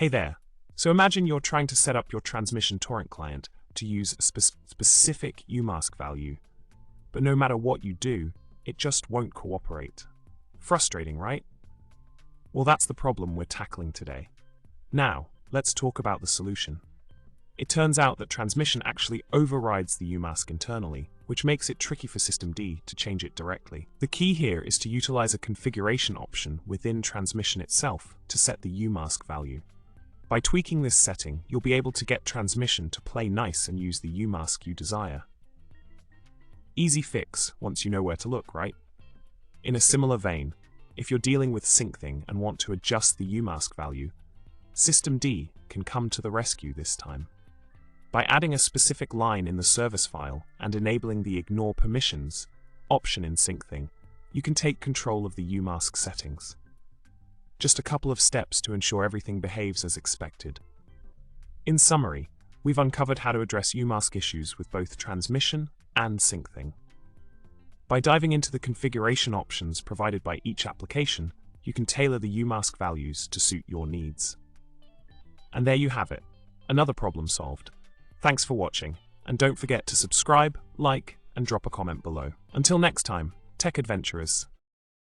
Hey there. So imagine you're trying to set up your transmission torrent client to use a specific UMask value, but no matter what you do, it just won't cooperate. Frustrating, right? Well, that's the problem we're tackling today. Now, let's talk about the solution. It turns out that transmission actually overrides the UMask internally, which makes it tricky for systemd to change it directly. The key here is to utilize a configuration option within transmission itself to set the UMask value. By tweaking this setting, you'll be able to get transmission to play nice and use the UMask you desire. Easy fix once you know where to look, right? In a similar vein, if you're dealing with Syncthing and want to adjust the UMask value, systemd can come to the rescue this time. By adding a specific line in the service file and enabling the Ignore Permissions option in Syncthing, you can take control of the UMask settings. Just a couple of steps to ensure everything behaves as expected. In summary, we've uncovered how to address UMask issues with both transmission and Syncthing. By diving into the configuration options provided by each application, you can tailor the UMask values to suit your needs. And there you have it, another problem solved. Thanks for watching, and don't forget to subscribe, like, and drop a comment below. Until next time, tech adventurers.